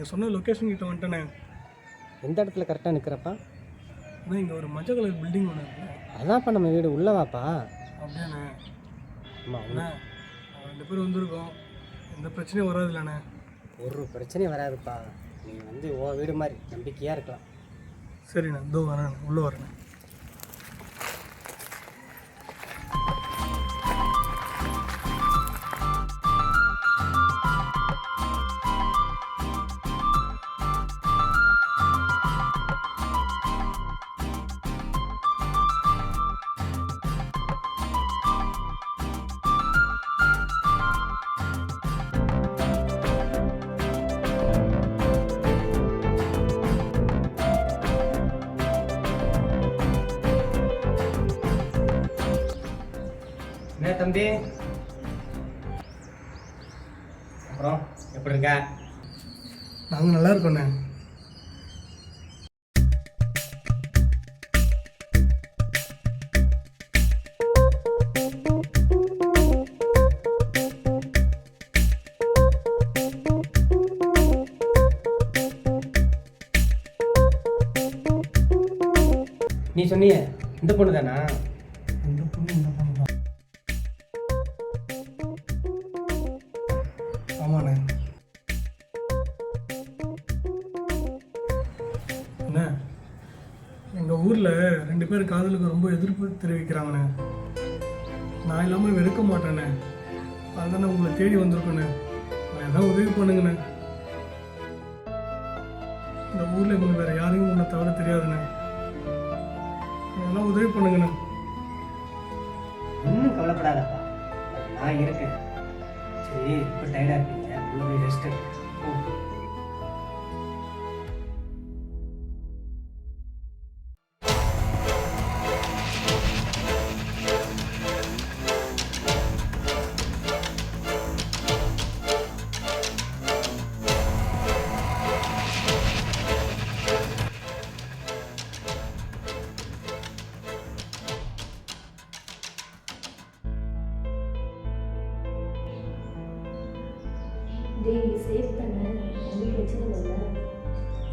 நீங்கள் சொன்ன லொக்கேஷன் கிட்ட வந்துட்டேண்ணே. எந்த இடத்துல கரெக்டாக நிற்கிறப்பா? அண்ணா இங்கே ஒரு மஞ்சள் கலர் பில்டிங் ஒன்று இருக்குண்ணே. அதான்ப்பா நம்ம வீடு, உள்ளே வாப்பா. அப்படியாண்ணே? ஆமாம், அண்ணா 2 பேர் வந்திருக்கோம், எந்த பிரச்சனையும் வராதுல்லண்ணே? ஒரு பிரச்சனையும் வராதுப்பா. நீ ஓ வீடு மாதிரி நம்பிக்கையாக இருக்கலாம். சரிண்ணே, இதோ வரேன், உள்ளே வரேண்ணே. என்ன தம்பி, அப்புறம் எப்படி இருக்க? நாங்கள் நல்லா இருக்கோண்ணே. நீ சொன்னிய இந்த பொண்ணு தானா? இந்த பொண்ணு தான். ஆமாண்ணே. அண்ணே, எங்கள் ஊரில் 2 பேர் காதலுக்கு ரொம்ப எதிர்ப்பு தெரிவிக்கிறாங்கண்ணே. நான் இல்லாமல் வெறுக்க மாட்டேண்ணே. அதுதானே உங்களை தேடி வந்திருக்கேண்ணே. நான் எதாவது உதவி பண்ணுங்கண்ணே. இந்த ஊரில் உங்களுக்கு வேறு யாரையும் உன்னை தவிர தெரியாதுண்ணே. எல்லாம் உதவி பண்ணுங்கண்ணே. ஒன்றும் கவலைப்படாதப்பா, நான் இருக்கேன். சரி, இப்போ டயர்டாக இருப்பீங்க, உள்ள போய் ரெஸ்ட் எடுங்க.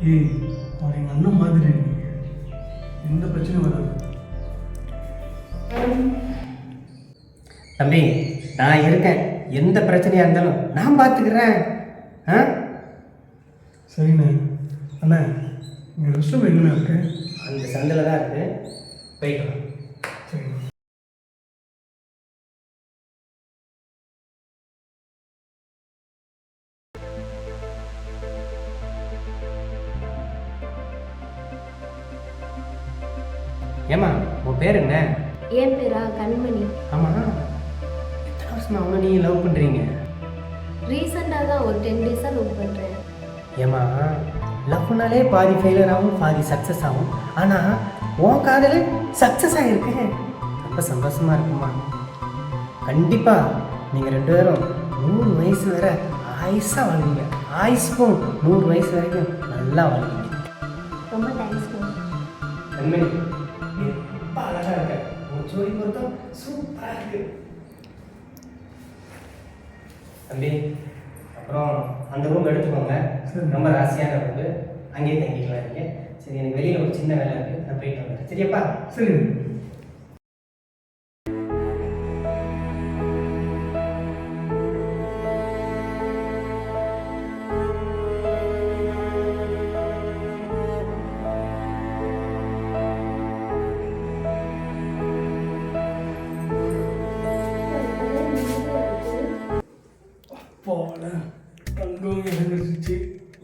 ஏய், அவர் எங்கள் அண்ணன் மாதிரி, எந்த பிரச்சனையும் வராது. தம்பி, நான் இருக்கேன், எந்த பிரச்சனையாக இருந்தாலும் நான் பார்த்துக்கிறேன். ஆ சரிண்ணே. அண்ணா, இங்கே ரெஸ்ட் ரூம் எங்கண்ணா இருக்கு? அந்த சந்தில் தான் இருக்குது, போயிட்டு வா. சரிண்ணா. ஏம்மா, உன் பேர் என்ன? என் பேரா கண்மணி. ஆமாம், எத்தனை வருஷமா அவனை நீங்கள் லவ் பண்ணுறீங்க? ரீசெண்டாக தான் ஒரு 10 டேஸாக லவ் பண்ணுறேன். ஏம்மா, லவ்னாலே பாதி ஃபெயிலியர் ஆகும், பாதி சக்ஸஸ் ஆகும். ஆனால் உன் காதல் சக்ஸஸ் ஆகிருக்கு, ரொம்ப சந்தோஷமாக இருக்குமா? கண்டிப்பாக நீங்கள் 2 பேரும் 100 வயசு வரை ஆயுசாக வாழ்வீங்க. ஆயுசுக்கும் 100 வயசு வரைக்கும் நல்லா வாழ்வீங்க. ரொம்ப தேங்க்ஸ். கண்மணி, ரொம்ப அழகாக இருக்க, உன் ஜோடி பொருத்தம் சூப்பராக இருக்கு. தம்பி, அப்புறம் அந்த ரூம் எடுத்துக்கோங்க, ரொம்ப ராசியான ரூம், அங்கேயே தங்கிக்கலாம் நீங்கள். சரி, எனக்கு வெளியில் ஒரு சின்ன வேலை இருக்குது, நான் போயிட்டு வந்துடுறேன். சரியாப்பா? சரி. போல தங்கம் இறங்கிடுச்சு,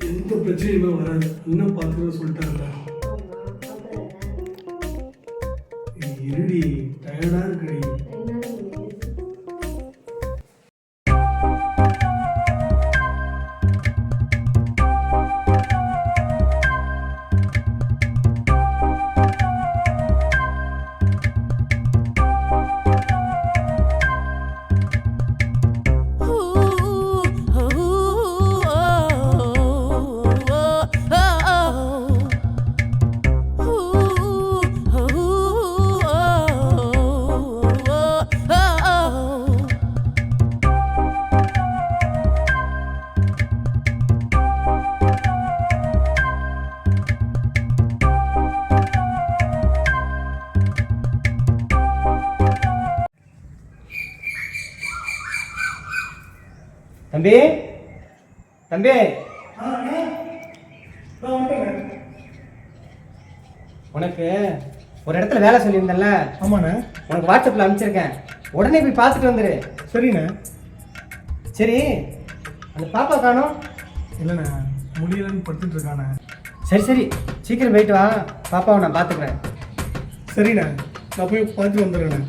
எந்த பிரச்சனையுமே வராது. இன்னும் பார்த்துக்க சொல்லிட்டாங்க. இருடி, டயர்டாக இருக்குடி. தம்பி தம்பி உனக்கு ஒரு இடத்துல வேலை சொல்லியிருந்தேன்ல, ஆமாண்ணே. உனக்கு வாட்ஸ்அப்பில் அனுப்பிச்சிருக்கேன். உடனே போய் பார்த்துட்டு வந்துடு. சரிண்ணே. சரி, அந்த பாப்பா காணோம். இல்லைண்ணே, முடியலன்னு படுத்துட்டு இருக்கானே. சரி சரி, சீக்கிரம் போயிட்டு வா, பாப்பாவை நான் பார்த்துக்கிறேன். சரிண்ணே, நான் போய் பார்த்துட்டு வந்துடுறேண்ணே.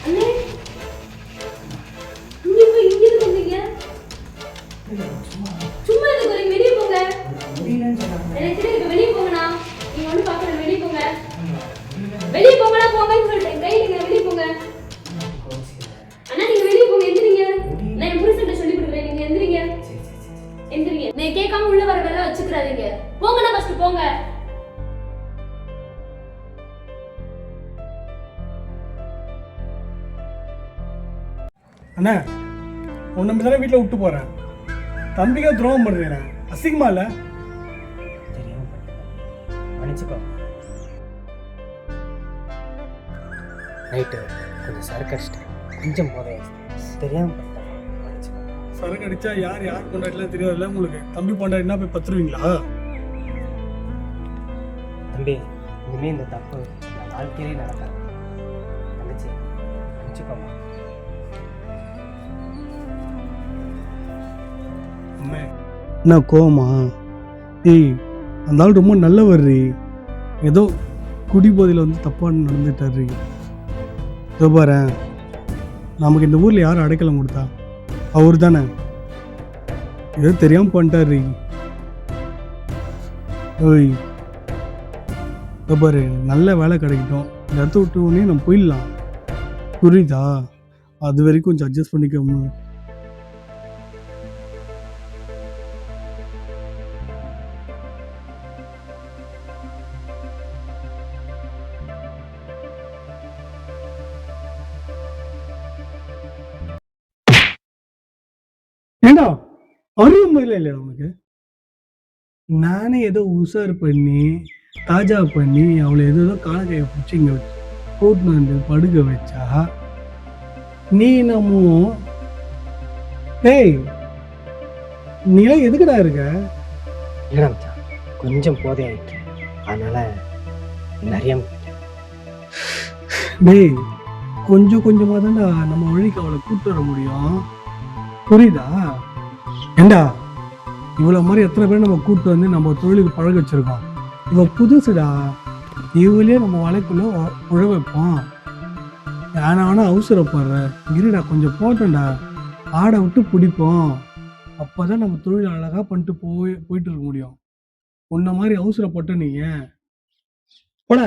அண்ணே, இங்க எதுக்கு வந்தீங்க? சும்மா எதுக்கு வரீங்க? வெளியே போங்க. எனக்கு தெரியும், வெளியே போங்கண்ணா. நீங்க ஒண்ணு பாக்கல, வெளியே போங்க. வெளியே போங்கண்ணா, போங்கன்னு சொல்லிட்டேன். கையில வெளியே போங்க. அண்ணா நீங்க வெளியே போங்க, எந்திரிங்க. நான் என் புருஷன்ட்ட சொல்லி கொடுக்குறேன், நீங்க எந்திரிங்க. எந்திரிங்க. நான் கேட்காம உள்ள வர வேலை வச்சுக்கிறாதீங்க. போங்கண்ணா, ஃபர்ஸ்ட் போங்க. அண்ணா, உன் நம்பி தானே வீட்டில் விட்டு போகிறேன். தம்பிக்கா துரோகம் பண்ணுறேண்ணே, அசிங்கமா இல்லை? தெரியாம மன்னிச்சுக்கோ. நைட்டு கொஞ்சம் சரக்கு அடிச்சிட்டேன், கொஞ்சம் போதை தெரியாம பண்ணிட்டேன், மன்னிச்சுக்கோ. சரக்கு அடித்தா யார் யார் கொண்டாடிலாம் தெரியாதுல்ல உங்களுக்கு? தம்பி கொண்டாடினா போய் பத்துருவீங்களா? தம்பி, இனிமே இந்த தப்பு நான் வாழ்க்கையிலே நடக்காது. தங்கச்சி மன்னிச்சுக்கோமா. என்ன கோவமா? ஏய், அந்த ஆள் ரொம்ப நல்லவர். ஏதோ குடி போதையில் வந்து தப்பாக நடந்துட்டாரு. இதோ பாரு, நமக்கு இந்த ஊரில் யார் அடைக்கலம் கொடுத்தா? அவர் தானே. ஏதோ தெரியாமல் பண்ணிட்டாரு. ஓய், இதோ பாரு, நல்ல வேலை கிடைக்கட்டும், இந்த இடத்த விட்டு உடனே நம்ம போயிடலாம். புரியுதா? அது வரைக்கும் கொஞ்சம் அட்ஜஸ்ட் பண்ணிக்கோங்க. ஏண்டா, அறிவு முறையில் இல்லையா உனக்கு? நானே ஏதோ உஷார் பண்ணி தாஜா பண்ணி அவளை ஏதோ காலக்கையை பிடிச்சி இங்கே கூட்டின்னு வந்து படுக்க வச்சா நீ என்னமோ, ஏய் நீலாம் எதுக்குடா இருக்க? இல்லைடா மச்சான், கொஞ்சம் போதை ஆயிட்டு, அதனால நிறைய. டேய், கொஞ்சம் கொஞ்சமாக தான்டா நம்ம வழிக்கு அவளை கூப்பிட்டு வர முடியும். புரியுதா? ஏண்டா, இவ்வளோ மாதிரி எத்தனை பேர் நம்ம கூப்பிட்டு வந்து நம்ம தொழிலுக்கு பழக வச்சுருக்கோம். இவன் புதுசுடா, இவளே நம்ம வலைக்குள்ளே உழ வைப்போம். ஏன்னா அவசரப்படுற, இருடா கொஞ்சம் போட்டோம்டா, ஆடை விட்டு பிடிப்போம். அப்போ தான் நம்ம தொழில் அழகாக பண்ணிட்டு போயிட்டு இருக்க முடியும். உன்ன மாதிரி அவசரப்பட்ட நீங்கள் போட